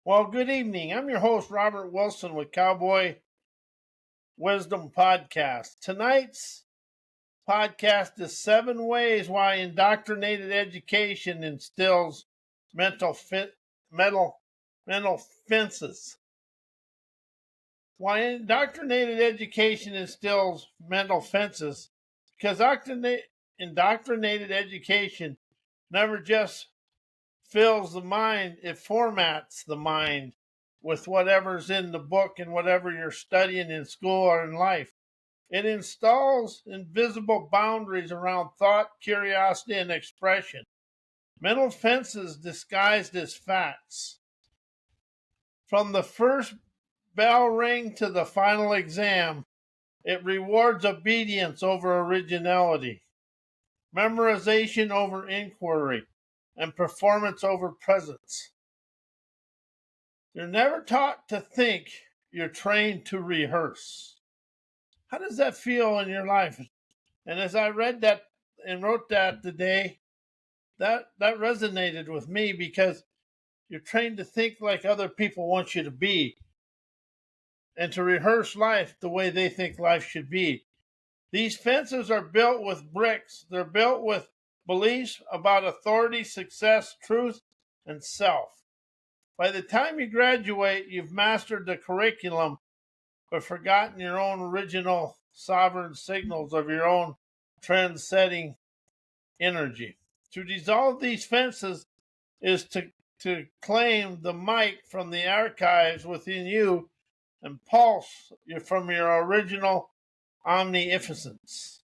Well, good evening. I'm your host, Robert Wilson with Cowboy Wisdom Podcast. Tonight's podcast is 7 ways why indoctrinated education instills mental mental mental fences. Why indoctrinated education instills mental fences? Because indoctrinated education never just fills the mind, it formats the mind with whatever's in the book and whatever you're studying in school or in life. It installs invisible boundaries around thought, curiosity, and expression. Mental fences disguised as facts. From the first bell ring to the final exam, it rewards obedience over originality, memorization over inquiry, and performance over presence. You're never taught to think, you're trained to rehearse. How does that feel in your life? And as I read that and wrote that today, that resonated with me because you're trained to think like other people want you to be and to rehearse life the way they think life should be. These fences are built with bricks. They're built with beliefs about authority, success, truth, and self. By the time you graduate, you've mastered the curriculum but forgotten your own original sovereign signals of your own trend-setting energy. To dissolve these fences is to claim the mic from the archives within you and pulse from your original omnificence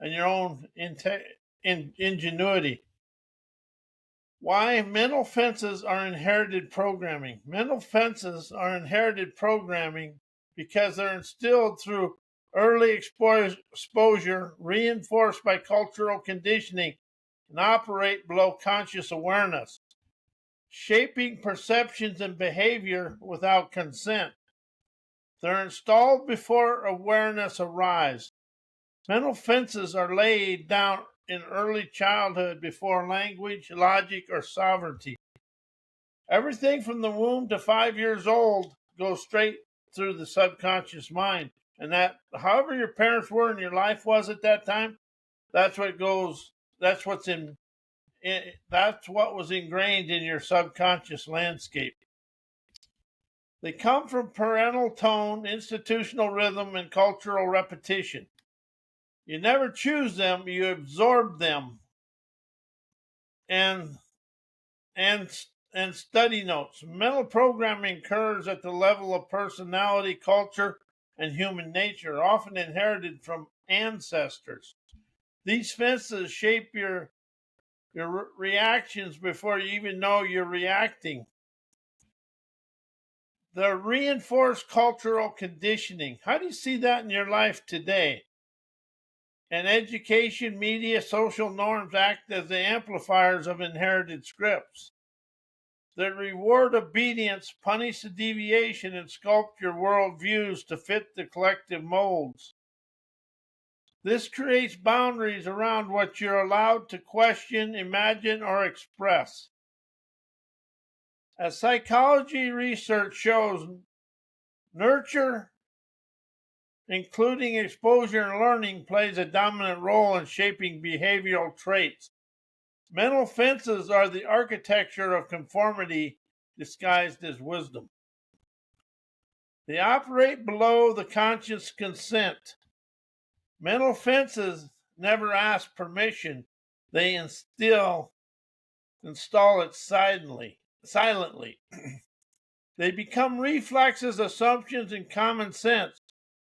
and your own ingenuity. Why mental fences are inherited programming. Mental fences are inherited programming because they're instilled through early exposure, reinforced by cultural conditioning, and operate below conscious awareness, shaping perceptions and behavior without consent. They're installed before awareness arrives. Mental fences are laid down in early childhood before language, logic, or sovereignty. Everything from the womb to 5 years old goes straight through the subconscious mind. And that, however your parents were and your life was at that time, that's what goes, that's what's that's what was ingrained in your subconscious landscape. They come from parental tone, institutional rhythm, and cultural repetition. You never choose them, you absorb them. And study notes. Mental programming occurs at the level of personality, culture, and human nature, often inherited from ancestors. These fences shape your reactions before you even know you're reacting. The reinforced cultural conditioning. How do you see that in your life today? And education, media, social norms act as the amplifiers of inherited scripts that reward obedience, punish the deviation, and sculpt your worldviews to fit the collective molds. This creates boundaries around what you're allowed to question, imagine, or express. As psychology research shows, nurture, including exposure and learning, plays a dominant role in shaping behavioral traits. Mental fences are the architecture of conformity disguised as wisdom. They operate below the conscious consent. Mental fences never ask permission. They install it silently. They become reflexes, assumptions, and common sense.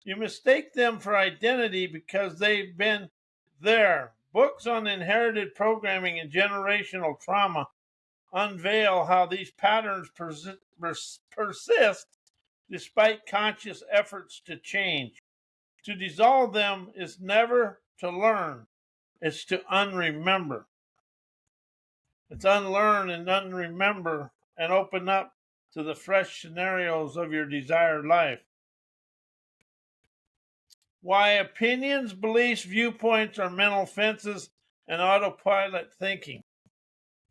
You mistake them for identity because they've been there. Books on inherited programming and generational trauma unveil how these patterns persist despite conscious efforts to change. To dissolve them is never to learn, it's to unremember. It's unlearn and unremember and open up to the fresh scenarios of your desired life. Why opinions, beliefs, viewpoints are mental fences and autopilot thinking.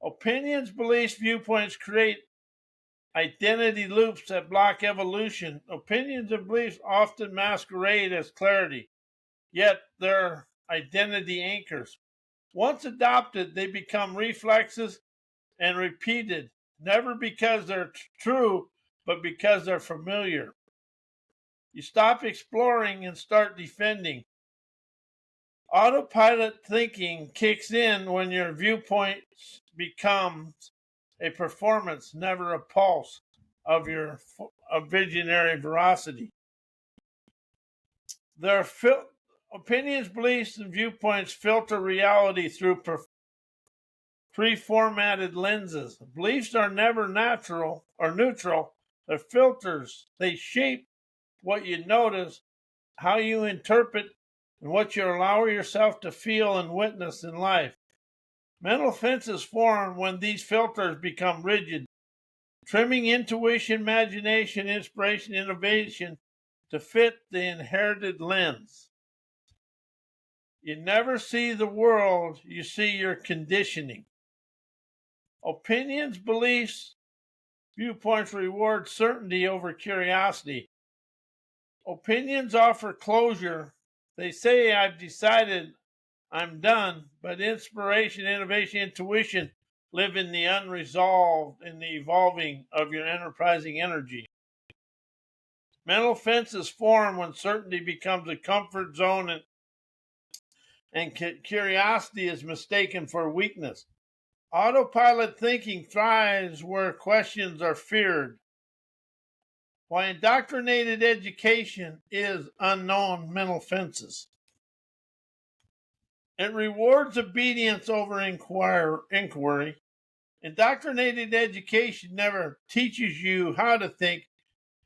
Opinions, beliefs, viewpoints create identity loops that block evolution. Opinions and beliefs often masquerade as clarity, yet they're identity anchors. Once adopted, they become reflexes and repeated, never because they're true, but because they're familiar. You stop exploring and start defending. Autopilot thinking kicks in when your viewpoint becomes a performance, never a pulse of your visionary veracity. Their opinions, beliefs, and viewpoints filter reality through pre-formatted lenses. Beliefs are never natural or neutral. They're filters. They shape what you notice, how you interpret, and what you allow yourself to feel and witness in life. Mental fences form when these filters become rigid, trimming intuition, imagination, inspiration, innovation to fit the inherited lens. You never see the world, you see your conditioning. Opinions, beliefs, viewpoints reward certainty over curiosity. Opinions offer closure. They say, I've decided, I'm done, but inspiration, innovation, intuition live in the unresolved, in the evolving of your enterprising energy. Mental fences form when certainty becomes a comfort zone and curiosity is mistaken for weakness. Autopilot thinking thrives where questions are feared. Why indoctrinated education is unknown mental fences. It rewards obedience over inquiry. Indoctrinated education never teaches you how to think,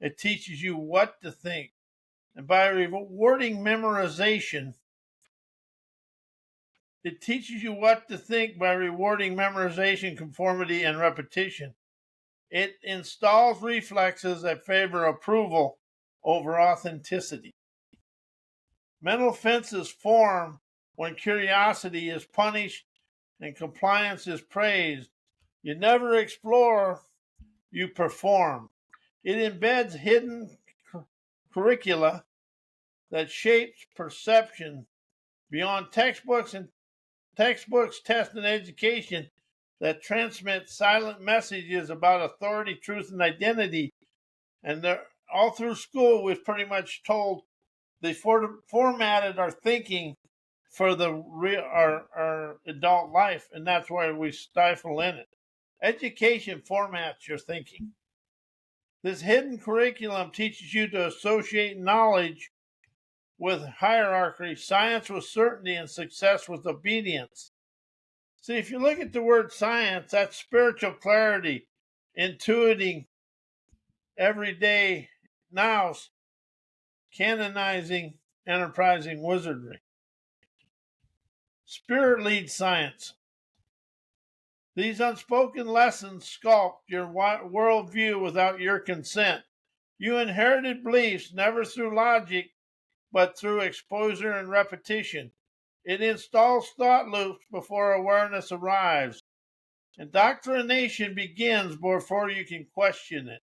it teaches you what to think. And by rewarding memorization, it teaches you what to think by rewarding memorization, conformity, and repetition. It installs reflexes that favor approval over authenticity. Mental fences form when curiosity is punished and compliance is praised. You never explore, you perform. It embeds hidden curricula that shapes perception beyond textbooks, tests, and education that transmit silent messages about authority, truth, and identity. And all through school, we've pretty much told they formatted our thinking for our adult life, and that's why we stifle in it. Education formats your thinking. This hidden curriculum teaches you to associate knowledge with hierarchy, science with certainty, and success with obedience. See, if you look at the word science, that's spiritual clarity, intuiting everyday nows, canonizing, enterprising wizardry. Spirit leads science. These unspoken lessons sculpt your worldview without your consent. You inherited beliefs never through logic, but through exposure and repetition. It installs thought loops before awareness arrives. Indoctrination begins before you can question it.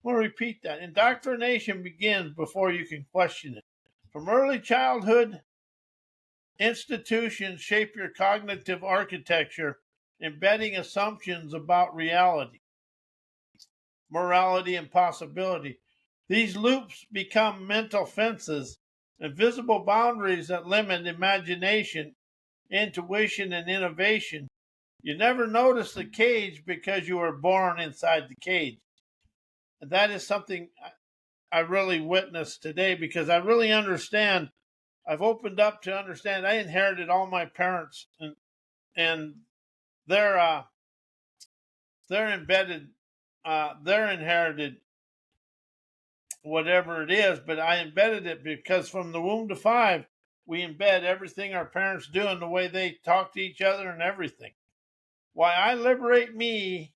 I'm going to repeat that. Indoctrination begins before you can question it. From early childhood, institutions shape your cognitive architecture, embedding assumptions about reality, morality, and possibility. These loops become mental fences, invisible boundaries that limit imagination, intuition, and innovation. You never notice the cage because you were born inside the cage. And that is something I really witnessed today because I really understand. I've opened up to understand. I inherited all my parents, and they're embedded, they're inherited whatever it is, but I embedded it because from the womb to five, we embed everything our parents do and the way they talk to each other and everything. Why I liberate me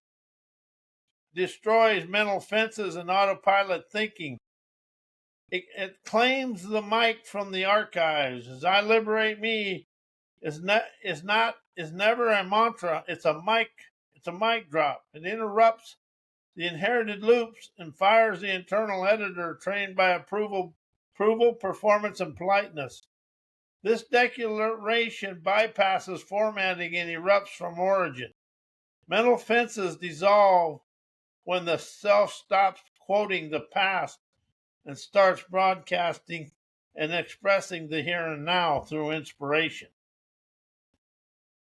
destroys mental fences and autopilot thinking. It claims the mic from the archives. As I liberate me is never a mantra. It's a mic. It's a mic drop. It interrupts the inherited loops and fires the internal editor trained by approval, performance, and politeness. This declaration bypasses formatting and erupts from origin. Mental fences dissolve when the self stops quoting the past and starts broadcasting and expressing the here and now through inspiration.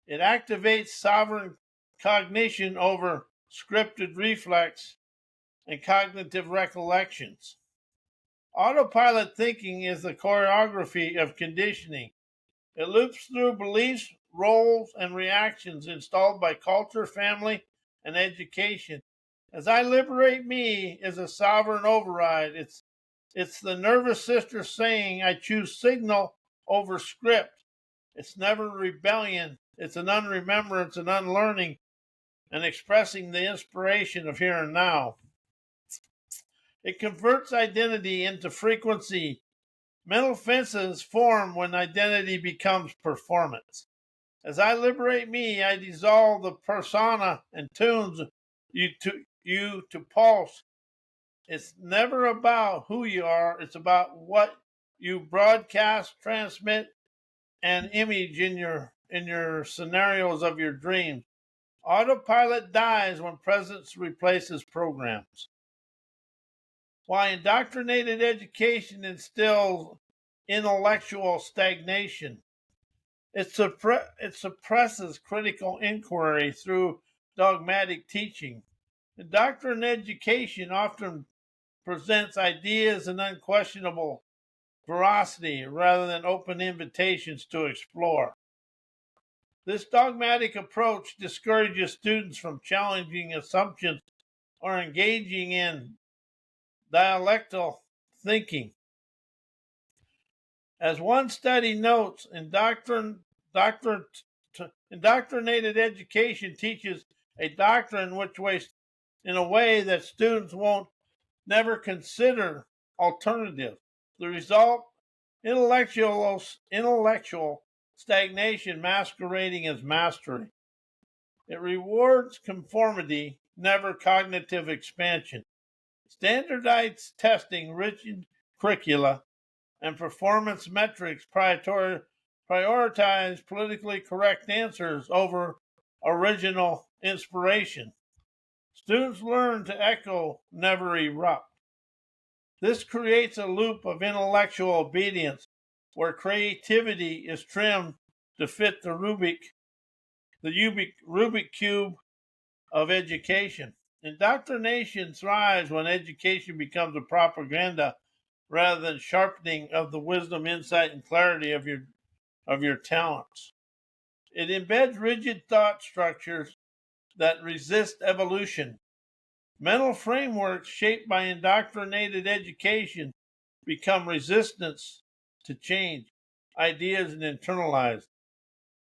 It activates sovereign cognition over scripted reflex and cognitive recollections. Autopilot thinking is the choreography of conditioning. It loops through beliefs, roles, and reactions installed by culture, family, and education. As I liberate me is a sovereign override. It's the nervous system saying, I choose signal over script. It's never rebellion. It's an unremembrance and unlearning and expressing the inspiration of here and now. It converts identity into frequency. Mental fences form when identity becomes performance. As I liberate me, I dissolve the persona and tunes you to pulse. It's never about who you are, it's about what you broadcast, transmit, and image in your scenarios of your dreams. Autopilot dies when presence replaces programs. Why indoctrinated education instills intellectual stagnation. It suppresses critical inquiry through dogmatic teaching. Indoctrinated education often presents ideas and unquestionable veracity rather than open invitations to explore. This dogmatic approach discourages students from challenging assumptions or engaging in dialectical thinking. As one study notes, indoctrinated education teaches a doctrine in a way that students won't never consider alternative. The result, intellectual stagnation masquerading as mastery. It rewards conformity, never cognitive expansion. Standardized testing, rigid curricula, and performance metrics prioritize politically correct answers over original inspiration. Students learn to echo, never erupt. This creates a loop of intellectual obedience where creativity is trimmed to fit the Rubik cube of education. Indoctrination thrives when education becomes a propaganda rather than sharpening of the wisdom, insight, and clarity of your talents. It embeds rigid thought structures that resist evolution. Mental frameworks shaped by indoctrinated education become resistance to change, ideas, and internalized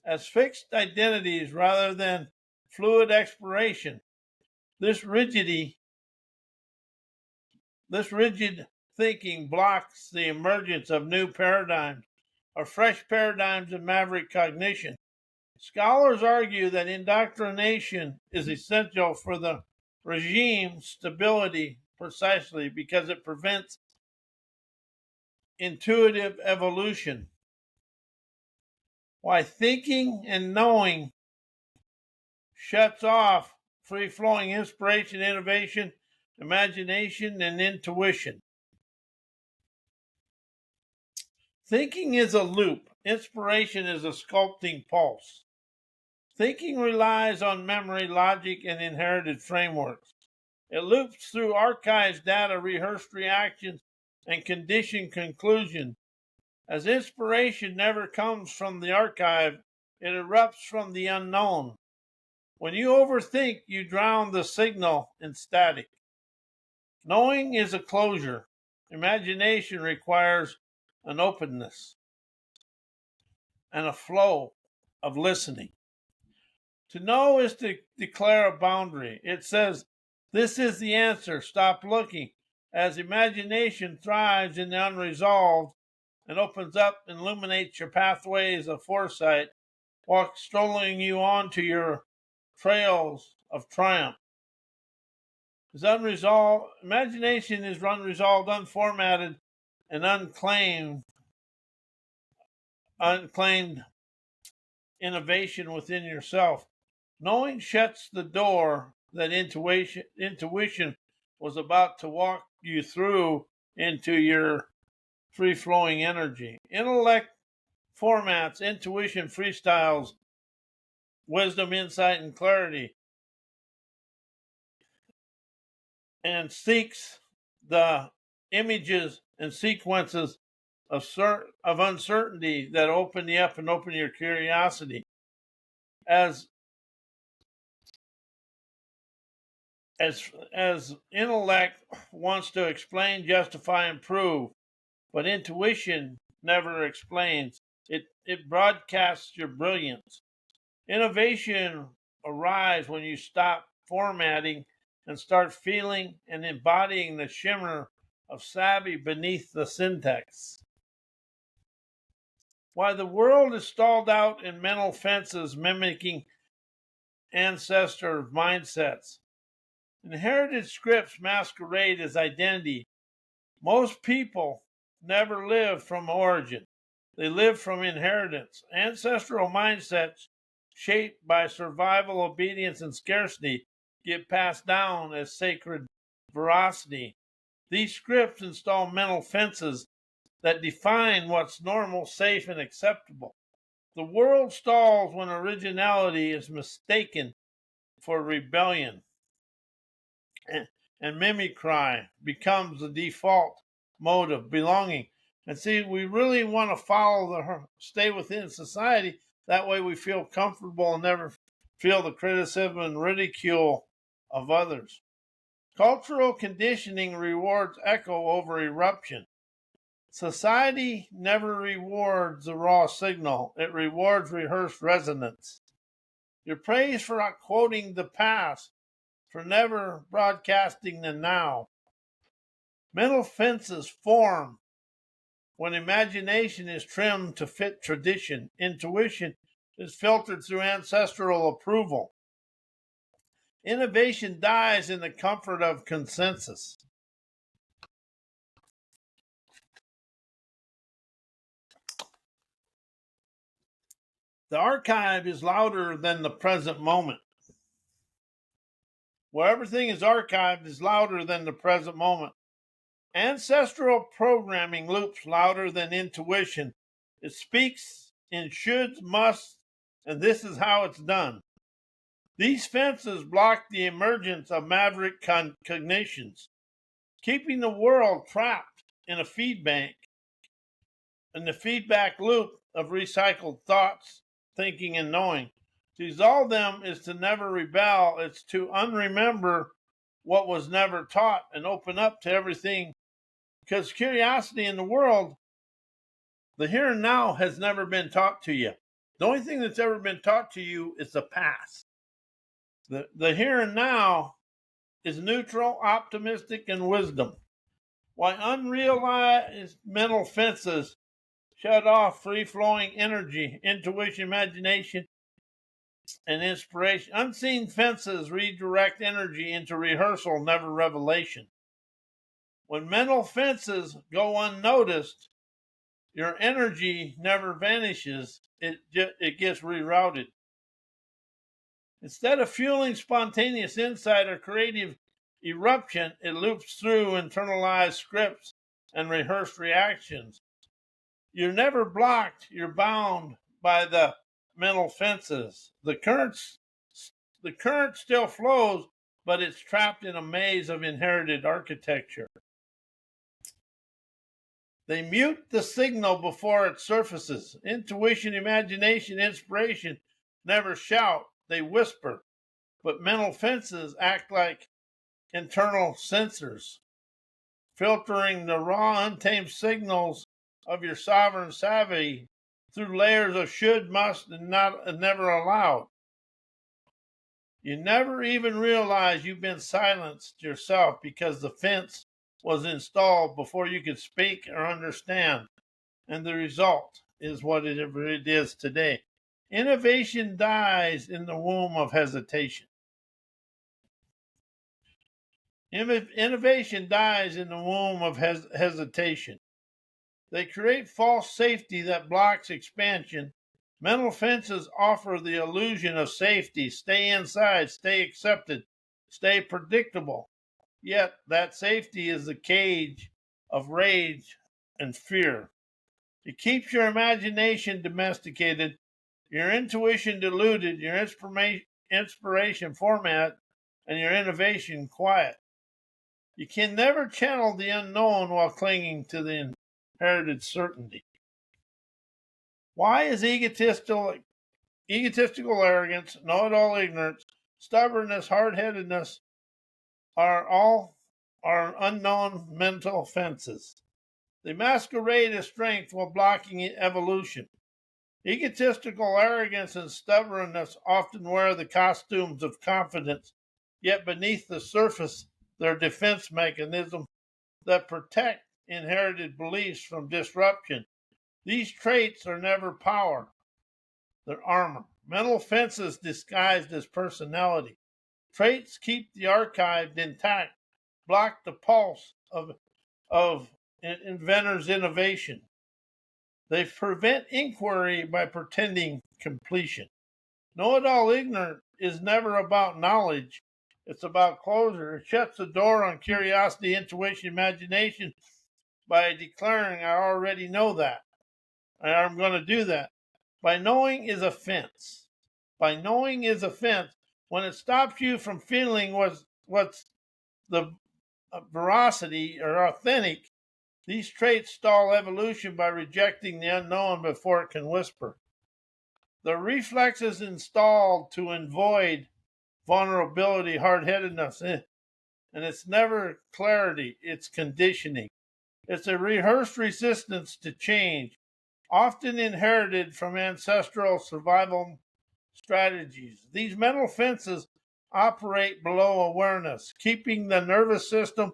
as fixed identities rather than fluid exploration. This rigid thinking blocks the emergence of new paradigms or fresh paradigms of maverick cognition. Scholars argue that indoctrination is essential for the regime stability precisely because it prevents intuitive evolution. Why thinking and knowing shuts off free flowing inspiration, innovation, imagination, and intuition. Thinking is a loop, inspiration is a sculpting pulse. Thinking relies on memory, logic, and inherited frameworks. It loops through archives, data, rehearsed reactions, and conditioned conclusions. As inspiration never comes from the archive, it erupts from the unknown. When you overthink, you drown the signal in static. Knowing is a closure. Imagination requires an openness and a flow of listening. To know is to declare a boundary. It says, this is the answer, stop looking. As imagination thrives in the unresolved and opens up, illuminates your pathways of foresight, walks strolling you onto your trails of triumph. is unresolved. Imagination is unresolved, unformatted, and unclaimed innovation within yourself. Knowing shuts the door that intuition was about to walk you through into your free-flowing energy. Intellect formats, intuition freestyles, wisdom, insight, and clarity, and seeks the images and sequences of uncertainty that open you up and open your curiosity. As intellect wants to explain, justify, and prove, but intuition never explains. It broadcasts your brilliance. Innovation arrives when you stop formatting and start feeling and embodying the shimmer of savvy beneath the syntax. While the world is stalled out in mental fences mimicking ancestor mindsets, inherited scripts masquerade as identity. Most people never live from origin. They live from inheritance. Ancestral mindsets shaped by survival, obedience, and scarcity get passed down as sacred veracity. These scripts install mental fences that define what's normal, safe, and acceptable. The world stalls when originality is mistaken for rebellion, and mimicry becomes the default mode of belonging. And see, we really want to stay within society. That way we feel comfortable and never feel the criticism and ridicule of others. Cultural conditioning rewards echo over eruption. Society never rewards the raw signal. It rewards rehearsed resonance. You're praised for not quoting the past, for never broadcasting the now. Mental fences form when imagination is trimmed to fit tradition. Intuition is filtered through ancestral approval. Innovation dies in the comfort of consensus. The archive is louder than the present moment. Where everything is archived is louder than the present moment. Ancestral programming loops louder than intuition. It speaks in shoulds, musts, and this is how it's done. These fences block the emergence of maverick cognitions, keeping the world trapped in the feedback loop of recycled thoughts, thinking, and knowing. To dissolve them is to never rebel. It's to unremember what was never taught and open up to everything. Because curiosity in the world, the here and now, has never been taught to you. The only thing that's ever been taught to you is the past. The here and now is neutral, optimistic, and wisdom. While unrealized mental fences shut off free-flowing energy, intuition, imagination, and inspiration, unseen fences redirect energy into rehearsal, never revelation. When mental fences go unnoticed, your energy never vanishes. It gets rerouted. Instead of fueling spontaneous insight or creative eruption, it loops through internalized scripts and rehearsed reactions. You're never blocked. You're bound by the mental fences. The current still flows, but it's trapped in a maze of inherited architecture. They mute the signal before it surfaces. Intuition, imagination, inspiration never shout, they whisper. But mental fences act like internal sensors, filtering the raw, untamed signals of your sovereign savvy through layers of should, must, and not and never allowed. You never even realize you've been silenced yourself because the fence was installed before you could speak or understand. And the result is whatever it is today. Innovation dies in the womb of hesitation. Innovation dies in the womb of hesitation. They create false safety that blocks expansion. Mental fences offer the illusion of safety. Stay inside, stay accepted, stay predictable. Yet that safety is the cage of rage and fear. It keeps your imagination domesticated, your intuition diluted, your inspiration format, and your innovation quiet. You can never channel the unknown while clinging to the inherited certainty. Why is egotistical arrogance, know-it-all ignorance, stubbornness, hard-headedness are unknown mental fences? They masquerade as strength while blocking evolution. Egotistical arrogance and stubbornness often wear the costumes of confidence, yet beneath the surface, they're defense mechanisms that protect inherited beliefs from disruption. These traits are never power, they're armor. Mental fences disguised as personality. Traits keep the archive intact, block the pulse of inventors' innovation. They prevent inquiry by pretending completion. Know-it-all ignorant is never about knowledge. It's about closure. It shuts the door on curiosity, intuition, imagination by declaring, I already know that. I'm going to do that. By knowing is a fence. By knowing is a fence. When it stops you from feeling what's the veracity or authentic, these traits stall evolution by rejecting the unknown before it can whisper. The reflexes installed to avoid vulnerability, hard-headedness, and it's never clarity, it's conditioning. It's a rehearsed resistance to change, often inherited from ancestral survival strategies. These mental fences operate below awareness, keeping the nervous system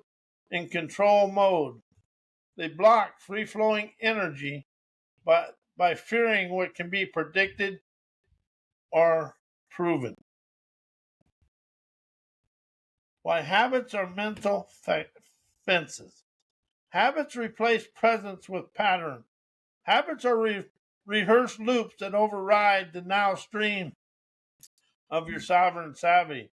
in control mode. They block free-flowing energy by fearing what can be predicted or proven. Why habits are mental fences. Habits replace presence with pattern. Habits are rehearsed loops that override the now stream of your sovereign savvy.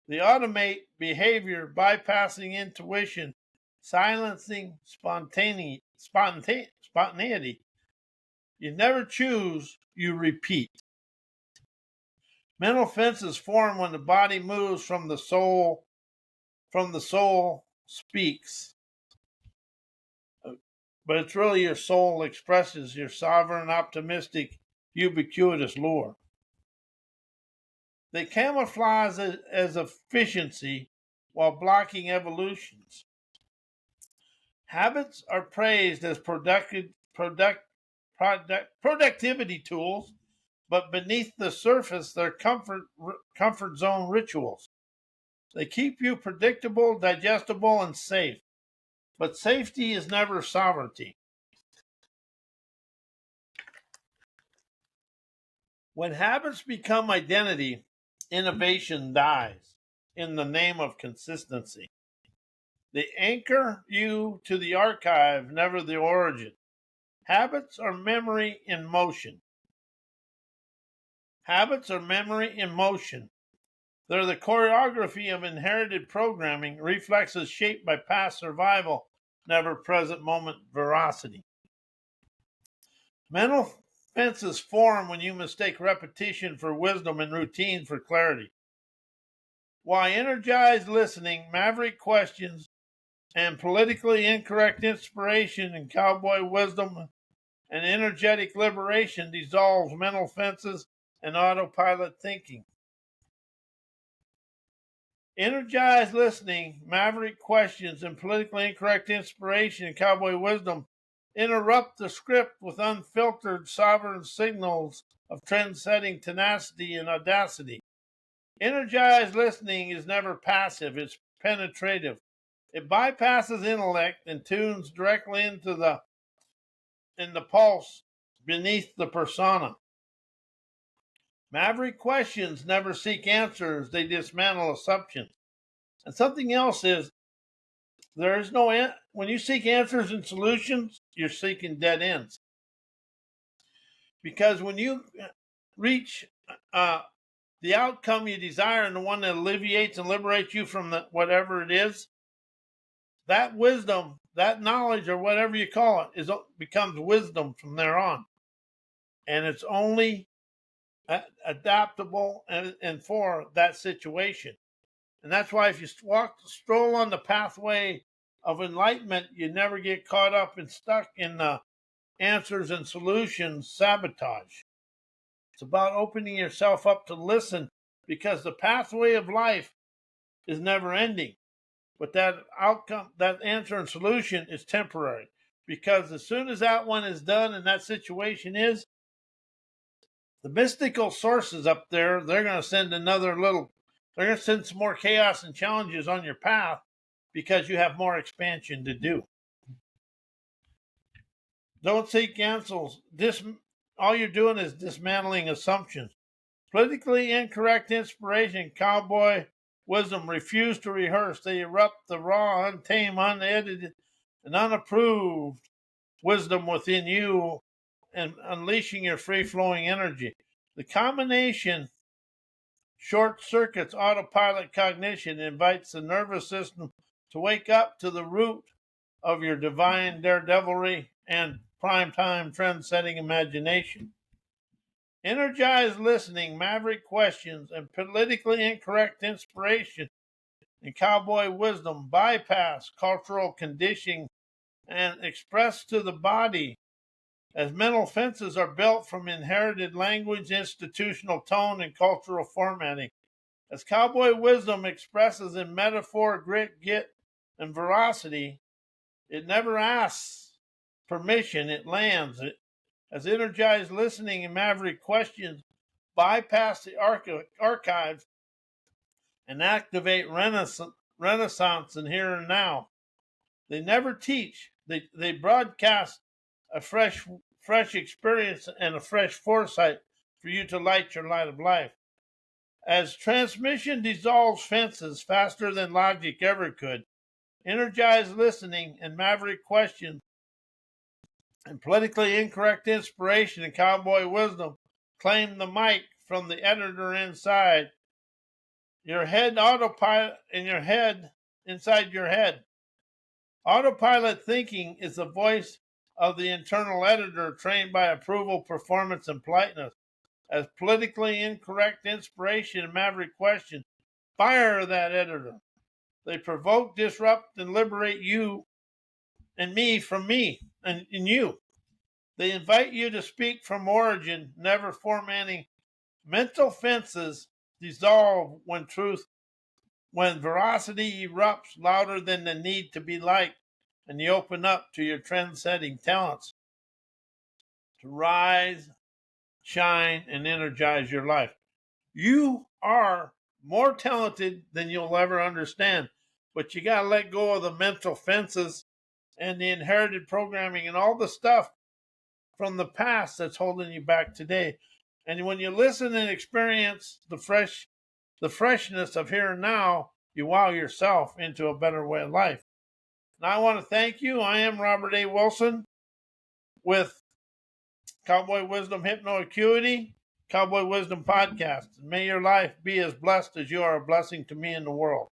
They automate behavior, bypassing intuition, silencing spontaneity. You never choose, you repeat. Mental fences form when the body moves from the soul speaks. But it's really your soul expresses your sovereign, optimistic, ubiquitous lure. They camouflage as efficiency while blocking evolutions. Habits are praised as productivity tools, but beneath the surface, they're comfort zone rituals. They keep you predictable, digestible, and safe. But safety is never sovereignty. When habits become identity, innovation dies in the name of consistency. They anchor you to the archive, never the origin. Habits are memory in motion. Habits are memory in motion. They're the choreography of inherited programming, reflexes shaped by past survival, never present moment veracity. Mental fences form when you mistake repetition for wisdom and routine for clarity. Why energized listening, maverick questions, and politically incorrect inspiration and cowboy wisdom and energetic liberation dissolves mental fences and autopilot thinking. Energized listening, maverick questions, and politically incorrect inspiration and cowboy wisdom interrupt the script with unfiltered sovereign signals of trend-setting tenacity and audacity. Energized listening is never passive, it's penetrative. It bypasses intellect and tunes directly into the pulse beneath the persona. Maverick questions never seek answers, they dismantle assumptions. And something else is There is no when you seek answers and solutions, you're seeking dead ends. Because when you reach the outcome you desire and the one that alleviates and liberates you from whatever it is, that wisdom, that knowledge, or whatever you call it, becomes wisdom from there on. And it's only adaptable and for that situation. And that's why if you stroll on the pathway of enlightenment, you never get caught up and stuck in the answers and solutions sabotage. It's about opening yourself up to listen, because the pathway of life is never ending. But that outcome, that answer and solution is temporary. Because as soon as that one is done and that situation is, the mystical sources up there, they're going to send they're going to send some more chaos and challenges on your path because you have more expansion to do. Don't seek answers. All you're doing is dismantling assumptions. Politically incorrect inspiration, cowboy wisdom refuse to rehearse. They erupt the raw, untamed, unedited, and unapproved wisdom within you and unleashing your free-flowing energy. The combination short circuits autopilot cognition, invites the nervous system to wake up to the root of your divine daredevilry and prime-time trend-setting imagination. Energized listening, maverick questions, and politically incorrect inspiration and cowboy wisdom bypass cultural conditioning and express to the body, as mental fences are built from inherited language, institutional tone, and cultural formatting. As cowboy wisdom expresses in metaphor, grit, git, and veracity, it never asks permission, it lands. As energized listening and maverick questions bypass the archives and activate renaissance in here and now. They never teach. They broadcast a fresh experience and a fresh foresight for you to light your light of life. As transmission dissolves fences faster than logic ever could, energized listening and maverick questions and politically incorrect inspiration and cowboy wisdom claim the mic from the editor inside your head. Autopilot in your head, inside your head. Autopilot thinking is the voice of the internal editor trained by approval, performance, and politeness. As politically incorrect inspiration and maverick questions fire that editor. They provoke, disrupt, and liberate you and me from me and you. They invite you to speak from origin, never formatting. Mental fences dissolve when veracity erupts louder than the need to be liked, and you open up to your trend-setting talents to rise, shine, and energize your life. You are more talented than you'll ever understand, but you got to let go of the mental fences and the inherited programming and all the stuff from the past that's holding you back today. And when you listen and experience the freshness of here and now, you wow yourself into a better way of life. And I want to thank you. I am Robert A. Wilson with Cowboy Wisdom Hypnoacuity, Cowboy Wisdom Podcast. And may your life be as blessed as you are a blessing to me in the world.